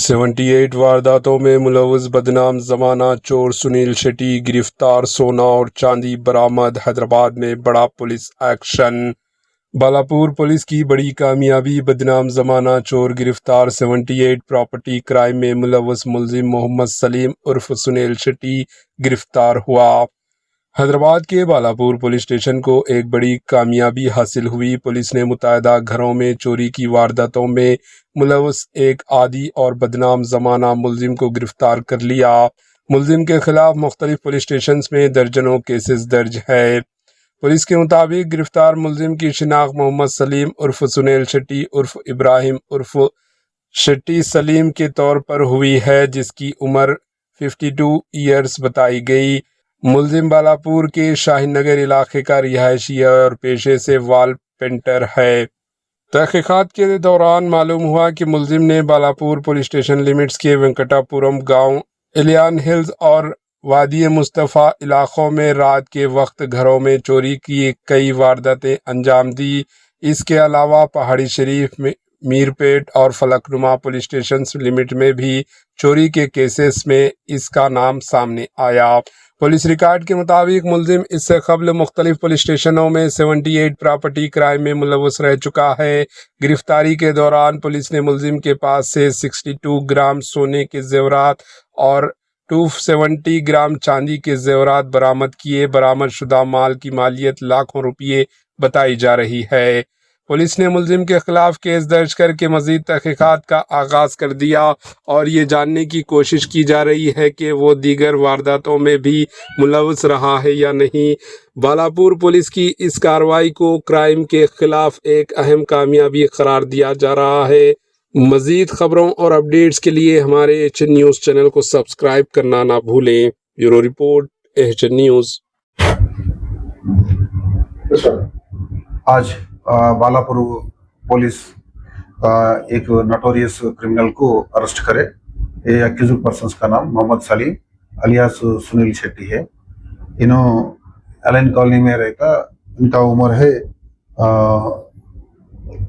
78 वारदातों में मुलव्वस बदनाम जमाना चोर सुनील शेट्टी गिरफ्तार, सोना और चांदी बरामद। हैदराबाद में बड़ा पुलिस एक्शन। बालापुर पुलिस की बड़ी कामयाबी, बदनाम जमाना चोर गिरफ्तार। 78 प्रॉपर्टी क्राइम में मुलव्वस मुलजिम मोहम्मद सलीम उर्फ सुनील शेट्टी गिरफ्तार हुआ। हैदराबाद के बालापुर पुलिस स्टेशन को एक बड़ी कामयाबी हासिल हुई। पुलिस ने मुतअद्दिदा घरों में चोरी की वारदातों में मुलव्वस एक आदी और बदनाम जमाना मुलजिम को गिरफ्तार कर लिया। मुलजिम के खिलाफ मुख्तलिफ पुलिस स्टेशन में दर्जनों केसेस दर्ज है। पुलिस के मुताबिक गिरफ्तार मुलजिम की शिनाख्त मोहम्मद सलीम उर्फ सुनील शेट्टी उर्फ इब्राहिम उर्फ शेट्टी सलीम के तौर पर हुई है, जिसकी उम्र 52 ईयर्स बताई गई। मुलजिम बालापुर के शाहीन नगर इलाके का रिहायशी है और पेशे से वॉल पेंटर है। तहकीकात के दौरान मालूम हुआ कि मुलजिम ने बालापुर पुलिस स्टेशन लिमिट्स के वेंकटापुरम गांव, इलियान हिल्स और वादी मुस्तफ़ा इलाकों में रात के वक्त घरों में चोरी की कई वारदातें अंजाम दी। इसके अलावा पहाड़ी शरीफ में, मीरपेट और फलकनुमा पुलिस स्टेशन लिमिट में भी चोरी के केसेस में इसका नाम सामने आया। पुलिस रिकॉर्ड के मुताबिक मुलजिम इससे कबल मुख्तलिफ पुलिस स्टेशनों में 78 प्रॉपर्टी क्राइम में मुलव्वस रह चुका है। गिरफ्तारी के दौरान पुलिस ने मुलजिम के पास से 62 ग्राम सोने के जेवरात और 270 ग्राम चांदी के जेवरात बरामद किए। बरामद शुदा माल की मालियत लाखों रुपये बताई जा रही है। पुलिस ने मुलजिम के खिलाफ केस दर्ज करके मजीद तहकीकात का आगाज कर दिया और ये जानने की कोशिश की जा रही है कि वो दीगर वारदातों में भी मुलव्वस रहा है या नहीं। बालापुर पुलिस की इस कार्रवाई को क्राइम के खिलाफ एक अहम कामयाबी करार दिया जा रहा है। मजीद खबरों और अपडेट्स के लिए हमारे एचएन न्यूज़ चैनल को सब्सक्राइब करना ना भूलें। Bureau report, HN news. आज बालापुर पुलिस एक नोटोरियस क्रिमिनल को अरेस्ट करे। ये अक्यूज्ड पर्सन्स का नाम मोहम्मद सलीम अलियास सुनील शेट्टी है। इन्हों एलन कॉलोनी में रहता। इनका उम्र है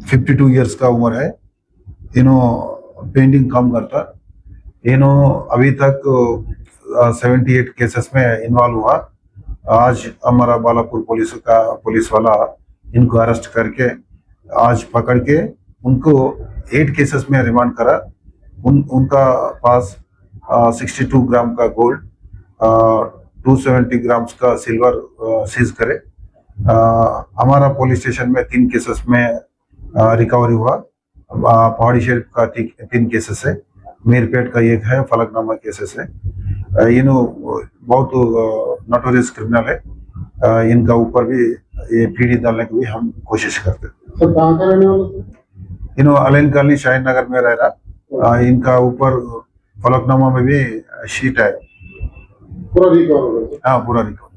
52 ईयर्स का उम्र है। इन्हों पेंटिंग काम करता। इन्हों अभी तक 78 केसेस में इन्वॉल्व हुआ। आज हमारा बालापुर पुलिस वाला इनको अरेस्ट करके आज पकड़ के उनको 8 केसेस में रिमांड करा। उनका पास 62 ग्राम का गोल्ड, 270 ग्राम्स का सिल्वर सीज करे। हमारा पुलिस स्टेशन में 3 केसेस में रिकवरी हुआ। पहाड़ी शरीफ का 3 केसेस है, मीरपेट का 1 है, फलकनुमा केसेस है। बहुत नोटोरियस क्रिमिनल है। इनका ऊपर भी ये पीढ़ी डालने की भी हम कोशिश करते हैं। सर कहाँ का रहने वाले? अलेन कॉलोनी शाहीन नगर में रह रहा। इनका ऊपर फलकनुमा में भी शीट है। पूरा रिकवर हो गया? हाँ, पूरा रिकवर।